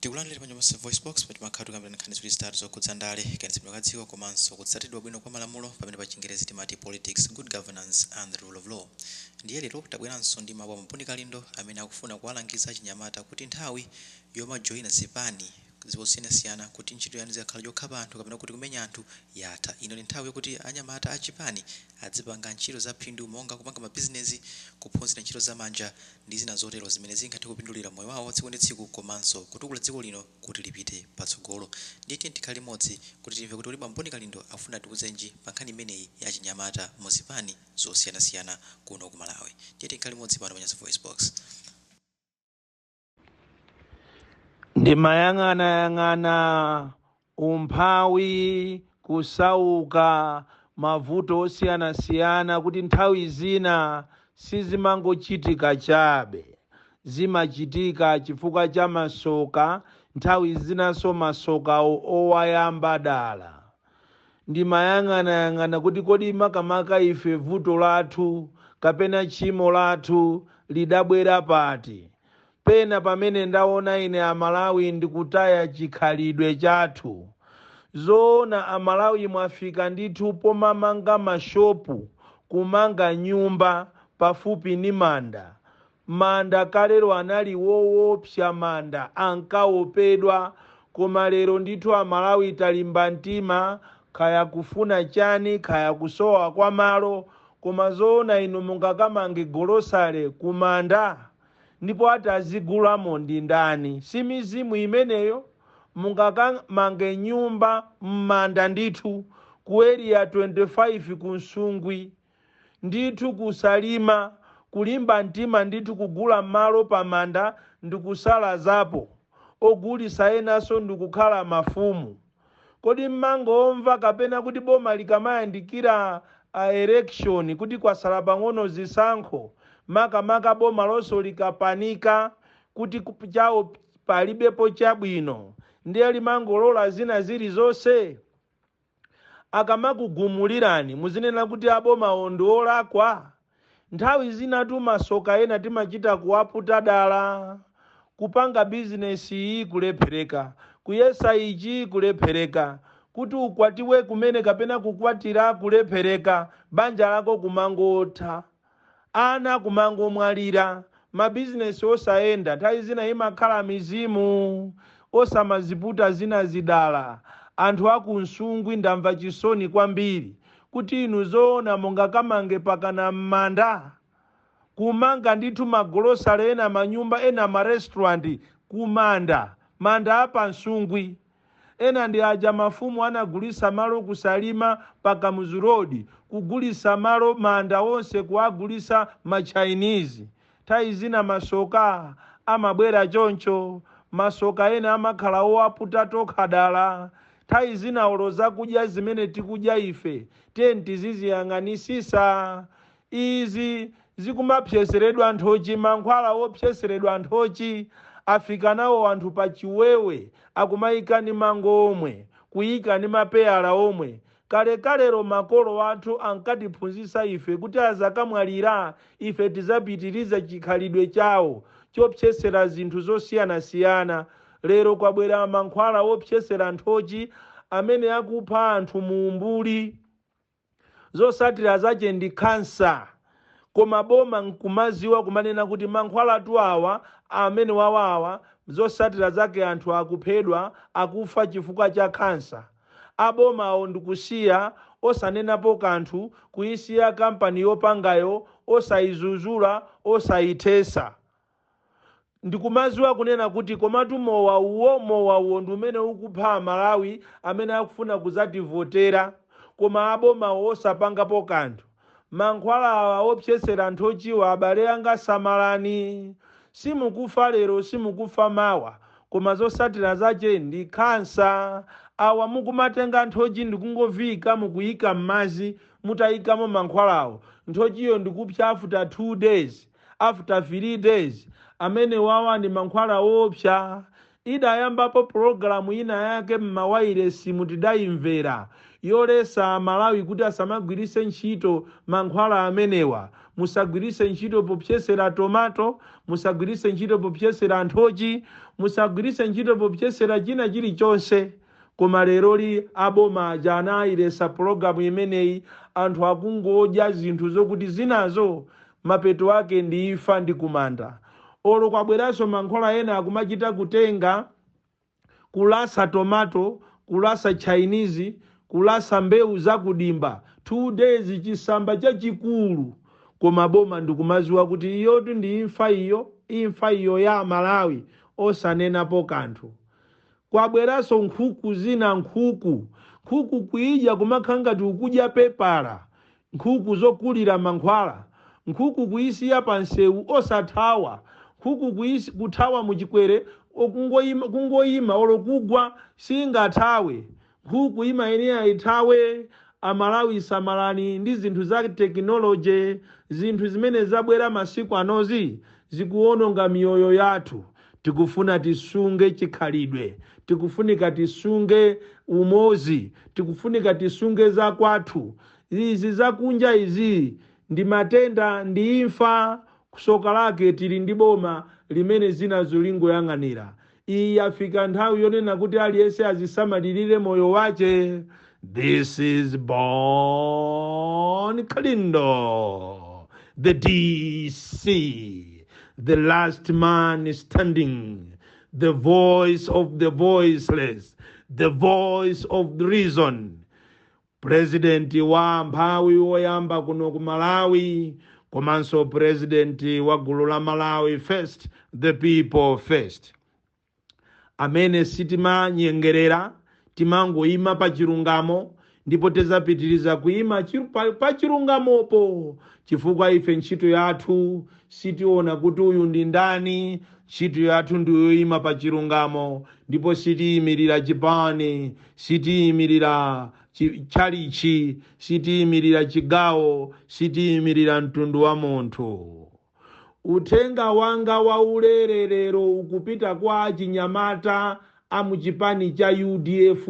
Tikulandira pa Nyasa VoiceBox pati makhatu kambirana nkhani zitatu zokhudza ndale kanitsipiro ka dziko komanso kutsatidwa bwino kwa malamulo pamene pa Chingerezi timati politics, good governance and the rule of law. Ndiye lero tabweranso ndi mawu a Bon Kalindo amene akufuna kuwalangiza Achinyamata kuti nthawi yomajoyina Zipani zosiyanasiyana kuti ntchito yani zikhala yokhapa anthu kapena kuti kumenya anthu yatha. Ino ndi nthawi yokuti anyamata achipani adzipanga ntchito za phindu monga kupanga mabizinesi, kuphunzira ntchito za manja ndi zina zotero zimene zingathe kupindulira moyo wawo tsiku ndi tsiku komanso kutukula dziko lino kuti lipite patsogolo. Ndiye tikhale limodzi kuti timve kuti Bon Kalindo afuna tiuzenji pa nkhani imeneyi ya Achinyamata mu Zipani zosiyanasiyana kuno ku Malawi. Ndiye tikhale limodzi pano pa Nyasa VoiceBox. Ndimayang'ana umphawi, kusauka, mavuto osiyanasiyana kuti nthawi zina sizimangochitika chabe, zimachitika chifukwa cha masoka, nthawi zinanso masoka owayamba dala. Ndimayang'ana kuti kodi makamaka ife vuto lathu kapena tchimo lathu lidabwera pati. Pena pamene ndaona ine Amalawi ndikutaya chikhalidwe chathu. Zoona Amalawi mwafika ndithu pomamanga mashopu, kumanga nyumba pafupi ni manda. Manda kalero anali woopsa, manda ankaopedwa, koma lero ndithu Amalawi talimba mtima, kaya kufuna chani, kaya kusowa kwa malo, koma zoona inu mungakamange golosale kumanda. Ndipo atazigulamo ndi ndani? Si mizimu imeneyo? Mungakamange nyumba m'manda ndithu ku area 25 kunsungwi, ndithu kusalima, kulimba mtima ndithu kugula malo pamanda ndikusala zapo, ogulisa enanso ndikukhala mafumu. Kodi mmangomva kapena kuti boma likamayandikira election kuti kwasala pang'ono zisankho, makamaka boma lonso likapanika kuti chawo palibepo chabwino, ndiye limangolola zina zili zonse? Akamakugumulirani muzinena kuti aboma ndi olakwa? Nthawi zinatu masoka ena timachita kuwaputa dala, kupanga bizinesi iyi kulephereka, kuyesa ichi kulephereka, kuti ukwatiwe kumene kapena kukwatira kulephereka, banja lako kumangotha, ana kumangomwalira, mabizinesi osayenda. Nthawi zina imakhala mizimu, osamaziputa zina zidala. Anthu akunsungwi ndamva chisoni kwambiri kuti inu zoona mungakamange pakana m'manda, kumanga ndithu magolosale ena, manyumba ena, marestaurant kumanda, manda apa nsungwi. Ena ndi aja mafumu anagulisa malo kusalima Pakamuzu Road, kugulisa malo manda onse kuagulisa ma Chinese. Nthawi zina masoka amabwera choncho, masoka ena amakhala owaputa tokhadala. Nthawi zina oloza kudya zimene tikudya ife tiziziyang'anisisa. Izi zikumapyeseredwa nthochi, mankhwala opyeseredwa nthochi, afika nawo anthu pa chiwewe, akumayika ni mango omwe, kuyika ni mapeyala omwe. Kalero makolo athu ankatiphunzitsa ife kuti azakamwalira ife tizapitiriza chikhalidwe chawo chopyesera zinthu zosiyanasiyana. Lero kwabwera mankhwala opyesera nthochi amene akupha anthu muumbuli, zosatira zache ndi kansa. Koma boma nkumaziwa kumanena kuti mankhwala atu awa amene wawawa zosatira zake anthu akuphedwa, akufa chifukwa cha kansa. Aboma awo ndikusiya, osanenapo kanthu, kuyisiya kampani yopangayo, osayizuzula, osayithesa. Ndikumaziwa kunena kuti komatu mowa uwo ndi umene ukupha Malawi amene akufuna kuzativotera, koma aboma osapangapo kanthu. Mankhwala awa opyesera nthochiwa abale anga samalani. Simukufa lero, simukufa mawa, koma zosatira zache ndi kansa. Awa mukumatenga nthochi ndikungovika mukuyika m'madzi, mutayikamo mankhwalawo. Nthochiyo ndikupsa after 2 days, after 3 days. Amene wawa ndi mankhwala opsa. idayambapo programu ina yake m'mawayilesi mutidayimvera yolesa Malawi kuti asamagwiritse ntchito mankhwala amenewa, musagwiritse ntchito popyesera tomato, musagwiritse ntchito popyesera nthochi, musagwiritse ntchito popyesera china chilichonse. Koma leroli aboma aja anayilesa programu imeneyi, anthu akungodya zinthu zokuti zinazo mapeto ake ndi imfa ndi kumanda. Olo kwabweranso mankhwala ena akumachita kutenga kulasa tomato, kulasa Chinese, kulasa mbewu zakudimba 2 days chisamba chachikulu. Koma boma ndikumaziwa kuti iyotu ndi imfa iyo ya Malawi osanenapo kanthu. Kwabweranso nkhuku zina, nkhuku kuidya kumakhala ngati ukudya pepala, nkhuku zokulira mankhwala, nkhuku kuyisiya pa nsewu osathawa, nkhuku kuthawa muchikwere kungoyima olo kugwa singathawe, nkhuku imayenera ithawe. Amalawi samalani ndi zinthu za tekinoloji, zinthu zimene zabwera masiku anozi zikuononga miyoyo yathu. Tikufuna tisunge chikhalidwe, tikufunika tisunge umozi, tikufunika tisunge zakwathu. Izi zakunja izi ndi matenda, ndi imfa. Kusoka lake tili ndi boma limene zinazo lingoyang'anira. Iyi yafika nthawi yonena kuti aliyense azisamalirire moyo wache. This is Bon Kalindo, the DC, the last man standing, the voice of the voiceless, the voice of the reason. President wa mphawi woyamba kuno ku Malawi, komanso president wa gulu la Malawi first, the people first. Amene sitima nyengerera, timangoyima pa chilungamo, ndipo tezapitiriza kuyima pa chilungamopo, chifukwa ife ntchito yathu sitiona kuti uyu ndi ndani. Ntchito yathu ndiyoyima pa chilungamo, ndipo sitiyimirira chipani, sitiyimirira chalichi, sitiyimirira chigawo, sitiyimirira mtundu wa munthu. Uthenga wanga waulere lero ukupita kwa Achinyamata amuchipani cha UDF.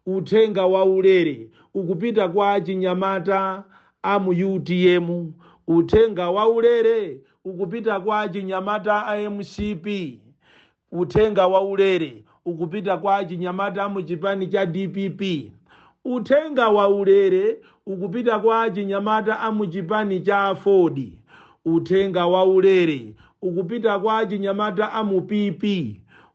Uthenga waulere ukupita kwa Achinyamata amu UTM. Uthenga waulere ukupita kwa Achinyamata AMCP. Uthenga waulere ukupita kwa Achinyamata amuchipani cha DPP. Uthenga waulere ukupita kwa Achinyamata amuchipani cha Ford. Uthenga waulere ukupita kwa Achinyamata amu PP.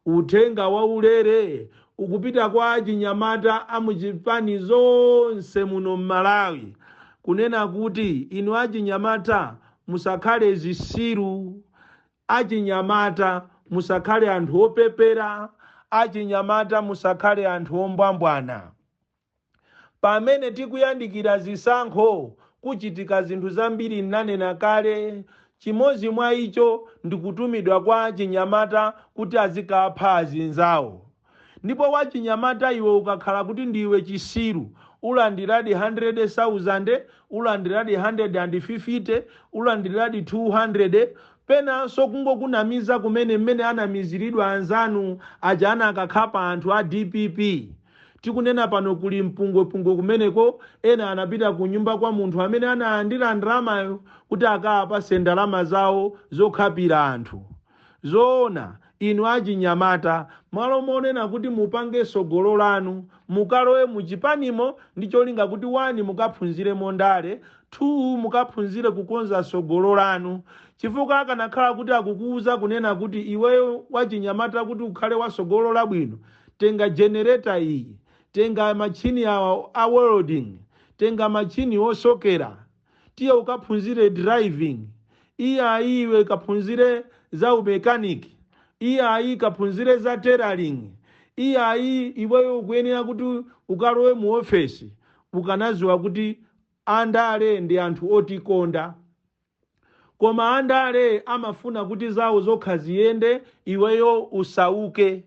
Uthenga waulere ukupita kwa Achinyamata amuchipani zonse muno Malawi, kunena kuti inu Achinyamata musakhale zisiru, Achinyamata musakhale anthu opepera, Achinyamata musakhale anthu ombwambwana. Pamene tikuyandikira zisankho kuchitika zinthu zambiri nanena kale. Chimozi mwa icho ndikutumidwa kwa Achinyamata kuti azikapha azinzawo. Ndipo wachinyamata iwe ukakhala kuti ndiwe chisiru, ulandiradi 100,000, ulandiradi 150, ulandiradi 200, penanso kungokunamiza kumene mmene anamiziridwa anzanu aja anakakhapa anthu a DPP. Tikunena pano kuli mpungwe kumeneko, ena anapita ku nyumba kwa munthu amene analandira ndalamayo kuti akapase ndalama zawo zokhapira anthu. Zoona inu Achinyamata, malo monena kuti mupange sogolo lanu, mukalowe muchipanimo ndi cholinga kuti 1 mukaphunzire mondale, 2 mukaphunzire kukonza sogolo lanu. Chifukwa akanakhala kuti akukuuza kunena kuti iweyo Wachinyamata kuti ukhale wa sogolo labwino, tenga generator iyi, tenga machini a welding, tenga machini osokera, tiye ukaphunzire driving, iwe kaphunzire za umekaniki, kaphunzire za tailoring, iweyo ukuyenera kuti ukalowe mu ofesi, ukanaziwa kuti andale ndi anthu otikonda. Koma andale amafuna kuti zawo zokha ziyende, iweyo usauke.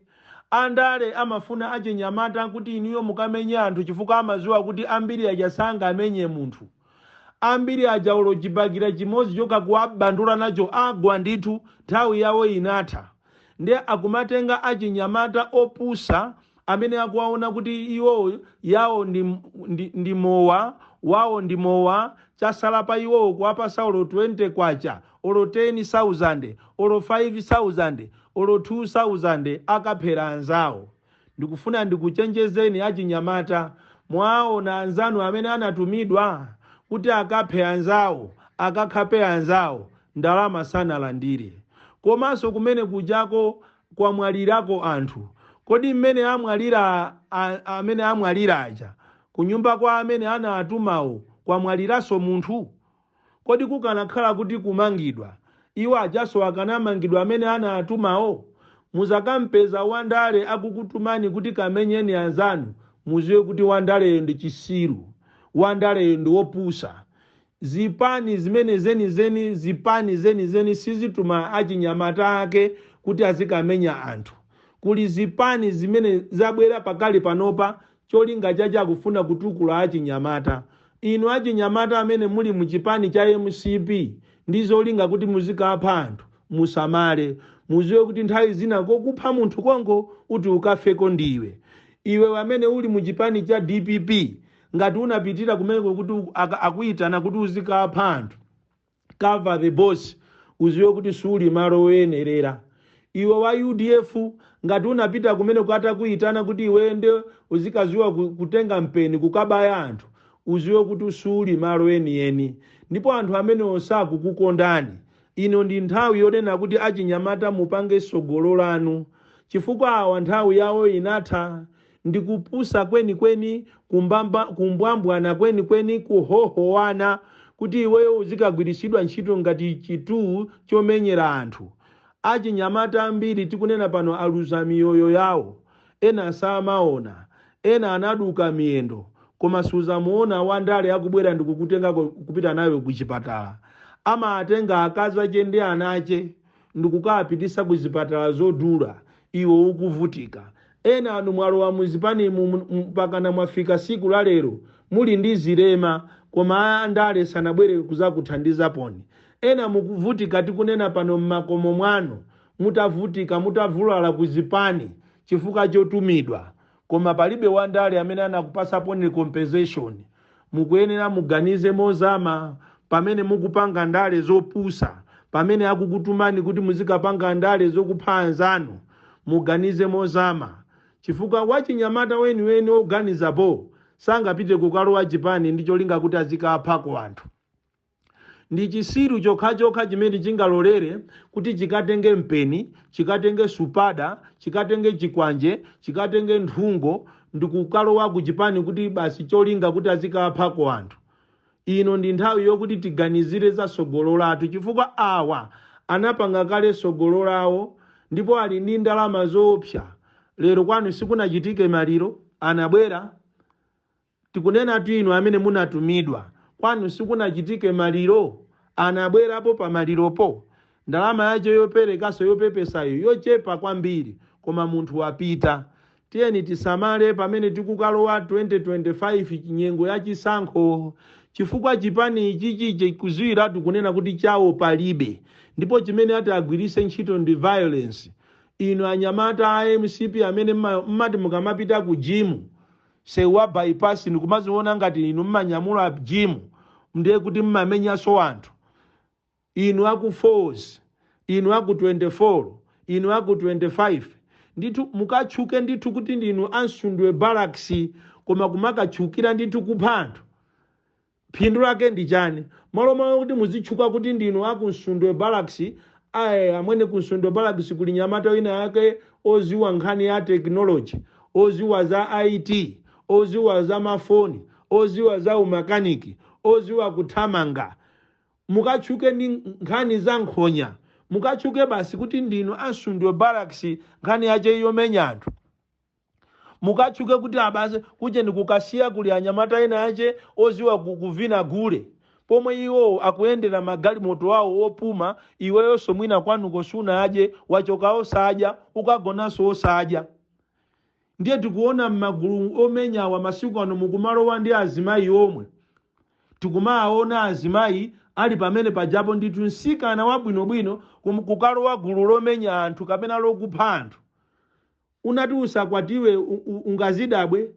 Andale amafuna Achinyamata kuti iniyo mukamenye anthu, chifukwa amaziwa kuti ambiri ajasanga amenye munthu. Ambiri aja ulojibagira chimozi choka kuwabandula nacho agwa ndithu nthawi yawo inatha. ndi akumatenga achinyamata opusa amene akuwaona kuti iwo yawo ndi mowa, wawo ndi mowa, chasala pa iwo kuwapasa olo 20 kwacha, olo 10,000, olo 5,000, olo 2,000 akaphera anzawo. Ndikufuna ndikuchenjezeni achinyamata, mwaona anzanu amene anatumidwa kuti akaphe anzawo, akakhape anzawo, ndalama sanalandire. Komanso kumene kujako kwamwalirako anthu. Kodi mmene amene amwalira aja, kunyumba kwa amene anatumawo kwamwaliranso munthu? Kodi kukanakhala kuti kumangidwa, iwo ajaso akanamangidwa amene anatumawo? Muzakampeza wandale akukutumani kuti kamenyeni anzanu, muziwe kuti wandaleyo ndi chisiru, wandaleyo ndi wopusa. Zipani zimene zeni sizituma achinyamata ake kuti azikamenya anthu. Kuli zipani zimene zabwera pakali panopa cholinga chache akufuna kutukula achinyamata. Inu achinyamata amene muli muchipani cha MCP ndizolinga kuti muzikapha anthu, musamale. Muziwe kuti nthawi zina kokupha munthu kongo kuti ukafeko ndiwe. Iwe amene uli muchipani cha DPP ngati unapitira kumeneko kuti akuyitana kuti uzikapha anthu, cover the boss, uziwe kuti suli malo oyenerera. Iwe wa UDF ngati unapita kumene kwata kuyitana kuti iwe nde uzikaziwa kutenga mpeni kukabaya anthu, uziwe kuti suli malo enieni. Ndipo anthu amene osakukukondani, ino ndi nthawi yonena kuti achinyamata mupange sogolo lanu, chifukwa awa nthawi yawo inatha. Ndikupusa kweni kumbwambwana kweni kuhohowana kuti iweyo uzikagwiritsidwa ntchito ngati chitu chomenyera anthu. Achinyamata ambiri tikunena pano aluza miyoyo yawo, ena samaona, ena anaduka miyendo, koma suzamuona wandale akubwera ndikukutenga kupita nayo kuchipatala. Ama atenga akazi ache ndi anache ndikukapitisa kuzipatala zodula, iwo ukuvutika. Ena anu mwalowa muzipani mpakana mwafika siku la lero muli ndi zilema, koma andale sanabwere kuzakuthandiza poni. Ena mukuvutika tikunena pano mmakomo mwanu, mutavutika mutavulala kuzipani chifukwa chotumidwa, koma palibe wandale amene anakupasa poni compensation. Mukuyenera muganize mozama pamene mukupanga ndale zopusa, pamene akukutumani kuti muzikapanga ndale zokupha anzanu, muganize mozama. Chifukwa wachinyamata weni oganizapo sangapite kukalowa chipani ndi cholinga kuti azikaphako anthu. Ndi chisiru chokha chimene chingalolere kuti chikatenge mpeni, chikatenge supada, chikatenge chikwanje, chikatenge nthungo ndikukalowa kuchipani kuti basi cholinga kuti azikaphako anthu. Ino ndi nthawi yokuti tiganizire za sogolo lathu, chifukwa awa anapanga kale sogolo lawo ndipo ali ndi ndalama zoopsa. Lero kwanu sikunachitike maliro, anabwera. Tikunena inu amene munatumidwa, kwanu sikunachitike maliro, anabwerapo pa maliropo. Ndalama yacho yoperekaso yopepesayo yochepa kwambiri, koma munthu wapita. Tiyeni tisamale pamene tikukalowa 2025 nyengo ya chisankho, chifukwa chipani ichichi kuziwira tikunena kuti chawo palibe. Ndipo chimene ati agwiritse ntchito ndi violence. Ino anyamata a MCP amene mmati mukamapita ku gym, sewa bypass ndikumaziona ngati inu mmanyamula gym, ndiye kuti mmamenya so anthu. Inu aku force, inu aku 24, inu aku 25. Nditu mukachuke nditu kuti ndinu ansundwe barracks, koma kumakachukira nditu kupha anthu. Phindu lake ndi chani? Malo kuti muzichuka kuti ndinu akunsundwe barracks, amwene kunsundwe barracks kuli nyamata wina yake oziwa nkhani ya technology, oziwa za IT, oziwa za mafoni, oziwa za umakaniki, oziwa kuthamanga. Mukachuke ndi nkhani za nkhonya, mukachuke basi kuti ndinu ansundwe barracks nkhani yache yomenya anthu. Mukachuke kuti abase kuje ndikukasiya kuli anyamata ena yache oziwa kuvina gule, pomwe iwo akuyendera magali moto wawo opuma, iweyo somwina kwanu kosuna aje wachoka osadya ukagonaso osadya. Ndiye tikuona magulu omenyawa masiku ano mukumalowa ndi azimayi omwe. Tikumaona azimayi ali pamene pajapo ndithu msikana wabwinobwino kukalowa gulu lomenya anthu kapena lokupha anthu, unati usakwatiwe ungazidabwe?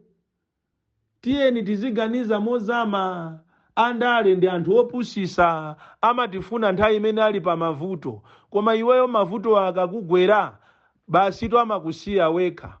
Tiyeni tiziganiza mozama. Andale ndi anthu opusisa, amatifuna nthawi imene ali pa mavuto, koma iweyo mavuto akakugwera basi to amakusiya wekha.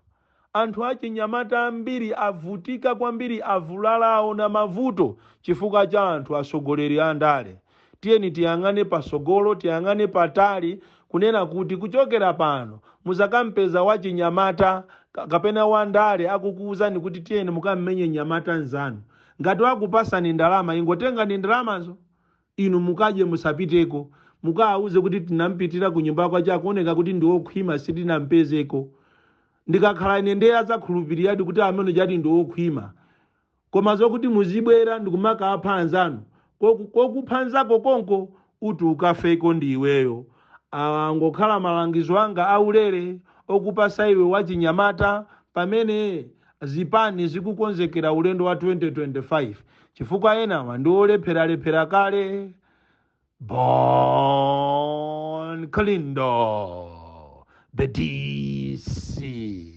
Anthu achinyamata ambiri avutika kwambiri, avulalawo na mavuto chifukwa cha anthu asogoleri andale. Tiyeni tiyang'ane pasogolo, tiyang'ane patali, kunena kuti kuchokera pano muzakampeza wachinyamata kapena wandale akukuwuzani kuti tiyeni mukammenye nyamata nzanu. Ngati wakupasani ndalama, ingotenga ni ndalamazo, inu mukaje musapiteko, mukawuze kuti tinampitira ku nyumba kwa chakuoneka kuti ndi okhwima sitinampezeko. Ndikakhala ine ndiye adzakhulupirira kuti amene chati ndi okhwima. Koma zokuti muzibwera ndikumakapha anzanu, kokupha anzako konko uti ukafeko ndi iweyo. Angokhala malangizo anga aulere okupasa iwe wachinyamata pamene Zipani zikukonzekera ulendo wa 2025. Chifukwa enawa ndi olephera kale. Bon Kalindo, the DC.